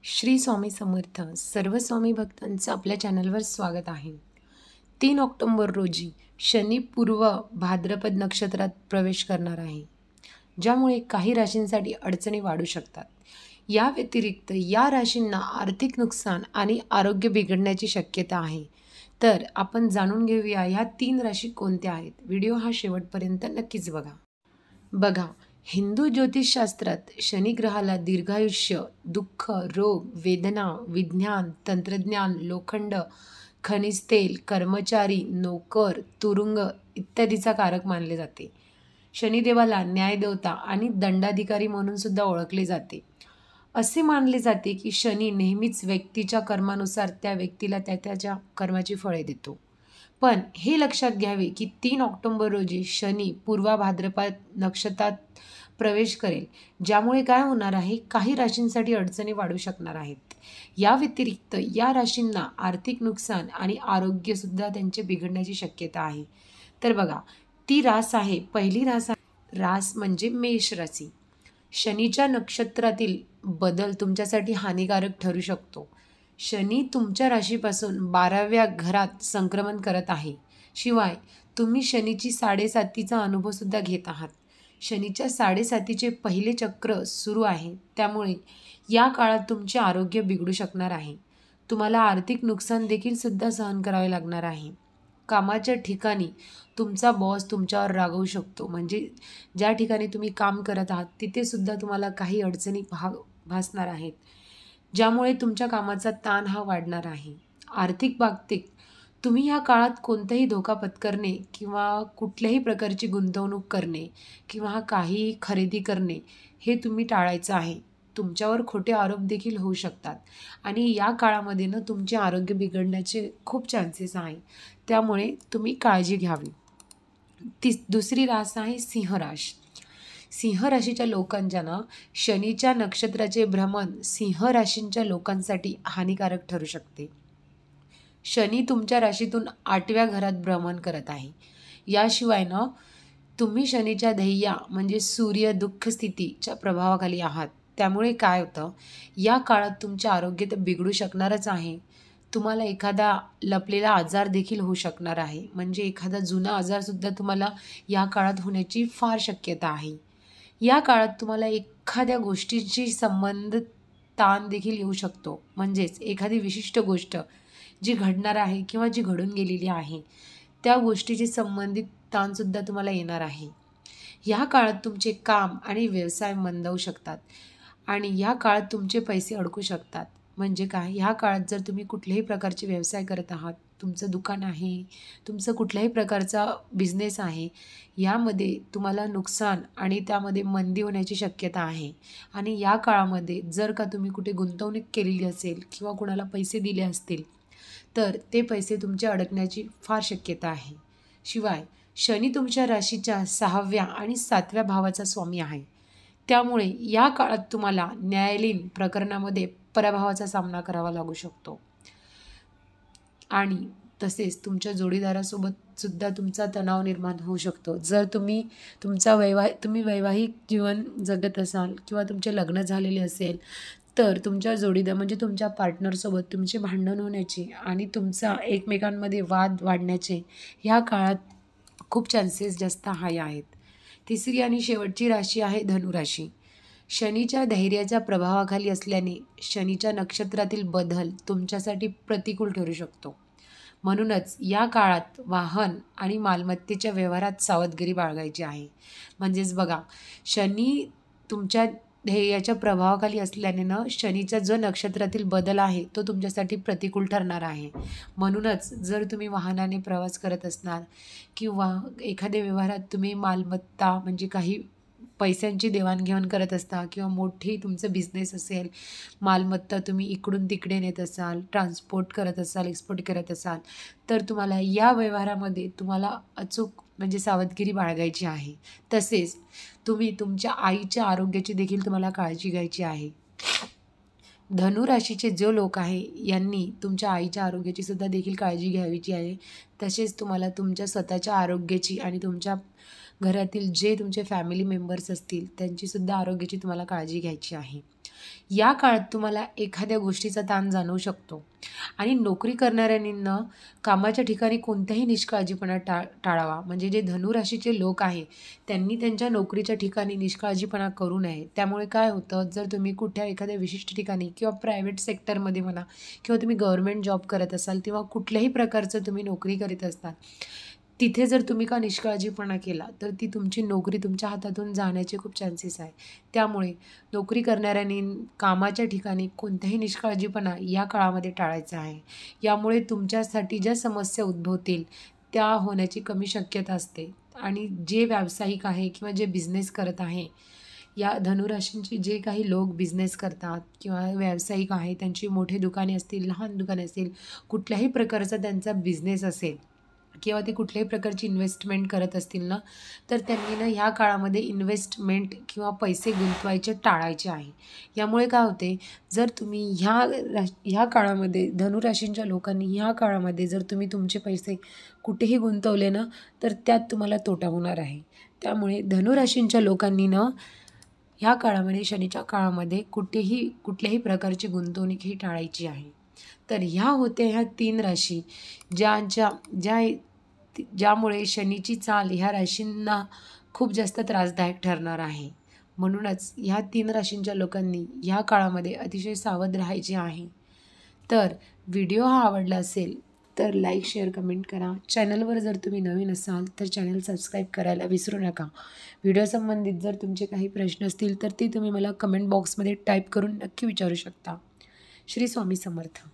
श्री स्वामी समर्थ सर्व स्वामी भक्तांचं आपल्या चॅनलवर स्वागत आहे. 3 ऑक्टोबर रोजी शनी पूर्व भाद्रपद नक्षत्रात प्रवेश करणार आहे, ज्यामुळे काही राशींसाठी अडचणी वाढू शकतात. या व्यतिरिक्त या राशींना आर्थिक नुकसान आणि आरोग्य बिघडण्याची शक्यता आहे. तर आपण जाणून घेऊया ह्या 3 राशी कोणत्या आहेत. व्हिडिओ हा शेवटपर्यंत नक्कीच बघा, हिंदू ज्योतिषशास्त्रात शनी ग्रहाला दीर्घायुष्य, दुःख, रोग, वेदना, विज्ञान, तंत्रज्ञान, लोखंड, खनिज तेल, कर्मचारी, नोकर, तुरुंग इत्यादीचा कारक मानले जाते. शनिदेवाला न्यायदेवता आणि दंडाधिकारी म्हणून सुद्धा ओळखले जाते. असे मानले जाते की शनी नेहमीच व्यक्तीच्या कर्मानुसार त्या व्यक्तीला त्याच्या कर्माची फळे देतो. पण हे लक्षात घ्यावे की 3 ऑक्टोबर रोजी शनी पूर्व भाद्रपद नक्षत्रात प्रवेश करेल, ज्यामुळे काय होणार आहे, काही राशींसाठी अडचणी वाढू शकणार आहेत. या व्यतिरिक्त या राशींना आर्थिक नुकसान आणि आरोग्यसुद्धा त्यांचे बिघडण्याची शक्यता आहे. तर बघा, ती रास आहे, पहिली रास म्हणजे मेष राशी. शनीच्या नक्षत्रातील बदल तुमच्यासाठी हानिकारक ठरू शकतो. शनी तुमच्या राशीपासून 12व्या घरात संक्रमण करत आहे. शिवाय तुम्ही शनीची 7.5चा अनुभवसुद्धा घेत आहात. शनीच्या 7.5चे पहिले चक्र सुरू आहे, त्यामुळे या काळात तुमचे आरोग्य बिघडू शकणार आहे. तुम्हाला आर्थिक नुकसान देखील सुद्धा सहन करावे लागणार आहे. कामाच्या ठिकाणी तुमचा बॉस तुमच्यावर रागवू शकतो. म्हणजे ज्या ठिकाणी तुम्ही काम करत आहात तिथे सुद्धा तुम्हाला काही अडचणी भासणार आहेत, ज्यामुळे तुमच्या कामाचा ताण हा वाढणार आहे. आर्थिक बाबतीत तुम्ही या काळात कोणताही धोका पत्करणे किंवा कुठल्याही प्रकारची गुंतवणूक करणे किंवा काही खरेदी करणे हे तुम्ही टाळायचं आहे. तुमच्यावर खोटे आरोप देखील होऊ शकतात आणि या काळामध्ये तुमचे आरोग्य बिघडण्याचे खूप चान्सेस आहे. त्यामुळे तुम्ही काळजी घ्यावी. दुसरी रास आहे सिंह राशी. सिंह राशीच्या लोकांच्या शनीच्या नक्षत्राचे भ्रमण सिंह राशींच्या लोकांसाठी हानिकारक ठरू शकते. शनी तुमच्या राशीतून 8व्या घरात भ्रमण करत आहे. याशिवाय तुम्ही शनीच्या ध्येया म्हणजे सूर्य दुःख स्थितीच्या प्रभावाखाली आहात. त्यामुळे काय होतं, या काळात तुमचे आरोग्य तर बिघडू शकणारच आहे. तुम्हाला एखादा लपलेला आजार देखील होऊ शकणार आहे. म्हणजे एखादा जुना आजारसुद्धा तुम्हाला या काळात होण्याची फार शक्यता आहे. या काळात तुम्हाला एखाद्या गोष्टीशी संबंध ताण देखील येऊ शकतो. म्हणजेच एखादी विशिष्ट गोष्ट जी घडणार आहे किंवा जी घडून गेलेली आहे, त्या गोष्टीशी संबंधित ताणसुद्धा तुम्हाला येणार आहे. ह्या काळात तुमचे काम आणि व्यवसाय मंदावू शकतात आणि ह्या काळात तुमचे पैसे अडकू शकतात. म्हणजे काय, ह्या काळात जर तुम्ही कुठल्याही प्रकारचे व्यवसाय करत आहात, तुमचं दुकान आहे, तुमचं कुठल्याही प्रकारचा बिझनेस आहे, यामध्ये तुम्हाला नुकसान आणि त्यामध्ये मंदी होण्याची शक्यता आहे. आणि या काळामध्ये जर का तुम्ही कुठे गुंतवणूक केलेली असेल किंवा कुणाला पैसे दिले असतील, तर ते पैसे तुमचे अडकण्याची फार शक्यता आहे. शिवाय शनी तुमच्या राशीच्या 6व्या आणि 7व्या भावाचा स्वामी आहे. त्यामुळे या काळात तुम्हाला न्यायालयीन प्रकरणामध्ये पराभवाचा सामना करावा लागू शकतो आणि तसेच तुमच्या जोडीदारासोबत सुद्धा तुमचा तणाव निर्माण होऊ शकतो. जर तुम्ही तुम्ही वैवाहिक जीवन जगत असाल किंवा तुमचे लग्न झालेले असेल, तर तुमच्या जोडीदार म्हणजे तुमच्या पार्टनरसोबत तुमचे भांडण होण्याचे आणि तुमचा एकमेकांमध्ये वाद वाढण्याचे ह्या काळात खूप चान्सेस जास्त हाय आहेत. तिसरी आणि शेवटची राशी आहे धनुराशी. शनीच्या धैर्याच्या प्रभावाखाली असल्याने शनीच्या नक्षत्रातील बदल तुमच्यासाठी प्रतिकूल ठरू शकतो. म्हणूनच या काळात वाहन आणि मालमत्तेच्या व्यवहारात सावधगिरी बाळगायची आहे. म्हणजेच बघा, शनी तुमच्या ध्येयाच्या प्रभावाखाली असल्याने शनीचा जो नक्षत्रातील बदल आहे तो तुमच्यासाठी प्रतिकूल ठरणार आहे. म्हणूनच जर तुम्ही वाहनाने प्रवास करत असणार किंवा एखाद्या व्यवहारात तुम्ही मालमत्ता म्हणजे काही पैशांची देवाणघेवाण करत असता किंवा मोठी तुमचं बिझनेस असेल, मालमत्ता तुम्ही इकडून तिकडे नेत असाल, ट्रान्सपोर्ट करत असाल, एक्सपोर्ट करत असाल, तर तुम्हाला या व्यवहारामध्ये तुम्हाला अचूक म्हणजे सावधगिरी बाळगायची आहे. तसेच तुम्ही तुमच्या आईच्या आरोग्याची देखील तुम्हाला काळजी घ्यायची आहे. धनुराशीचे जो लोक आहे यांनी तुमच्या आईच्या आरोग्याची सुद्धा देखील काळजी घ्यायची आहे. तसेच तुम्हाला तुमच्या स्वतःच्या आरोग्याची आणि तुमच्या घरातील जे तुमचे फॅमिली मेंबर्स असतील त्यांची सुद्धा आरोग्याची तुम्हाला काळजी घ्यायची आहे. या काळात तुम्हाला एखाद्या गोष्टीचा ताण जाणवू शकतो आणि नोकरी करणाऱ्यांना कामाच्या ठिकाणी कोणत्याही निष्काळजीपणा टाळावा. म्हणजे जे धनुराशीचे लोक आहे त्यांनी त्यांच्या नोकरीच्या ठिकाणी निष्काळजीपणा करू नये. त्यामुळे काय होतं, जर तुम्ही कुठल्या एखाद्या विशिष्ट ठिकाणी किंवा प्रायव्हेट सेक्टरमध्ये म्हणा किंवा तुम्ही गव्हर्नमेंट जॉब करत असाल किंवा कुठल्याही प्रकारचं तुम्ही नोकरी करीत असताल, तिथे जर तुम्ही का निष्काळजीपणा केला तर ती तुमची नोकरी तुमच्या हातातून जाण्याचे खूप चान्सेस आहे. त्यामुळे नोकरी करणाऱ्यांनी कामाच्या ठिकाणी कोणत्याही निष्काळजीपणा या काळामध्ये टाळायचा आहे. यामुळे तुमच्यासाठी ज्या समस्या उद्भवतील त्या होण्याची कमी शक्यता असते आणि जे व्यावसायिक आहे किंवा जे बिझनेस करत आहे, या धनुराशींचे जे काही लोक बिझनेस करतात किंवा व्यावसायिक आहे, त्यांची मोठे दुकाने असतील, लहान दुकाने असतील, कुठल्याही प्रकारचा त्यांचा बिझनेस असेल किंवा ते कुठल्याही प्रकारची इन्व्हेस्टमेंट करत असतील ना, तर त्यांनी ना ह्या काळामध्ये इन्व्हेस्टमेंट किंवा पैसे गुंतवायचे टाळायचे आहे. यामुळे काय होते, जर तुम्ही ह्या काळामध्ये धनुराशींच्या लोकांनी ह्या काळामध्ये जर तुम्ही तुमचे पैसे कुठेही गुंतवले ना, तर त्यात तुम्हाला तोटा होणार आहे. त्यामुळे धनुराशींच्या लोकांनी ना ह्या काळामध्ये शनीच्या काळामध्ये कुठल्याही प्रकारची गुंतवणूक ही टाळायची आहे. तर ह्या होत्या ह्या 3 राशी ज्यामुळे शनीची चाल ह्या राशींना खूप जास्त त्रासदायक ठरणार आहे. म्हणूनच ह्या 3 राशींच्या लोकांनी ह्या काळामध्ये अतिशय सावध राहायचे आहे. तर व्हिडिओ हा आवडला असेल तर लाईक, शेअर, कमेंट करा. चॅनलवर जर तुम्ही नवीन असाल तर चॅनल सबस्क्राईब करायला विसरू नका. व्हिडिओ संबंधित जर तुमचे काही प्रश्न असतील तर ते तुम्ही मला कमेंट बॉक्समध्ये टाईप करून नक्की विचारू शकता. श्री स्वामी समर्थ.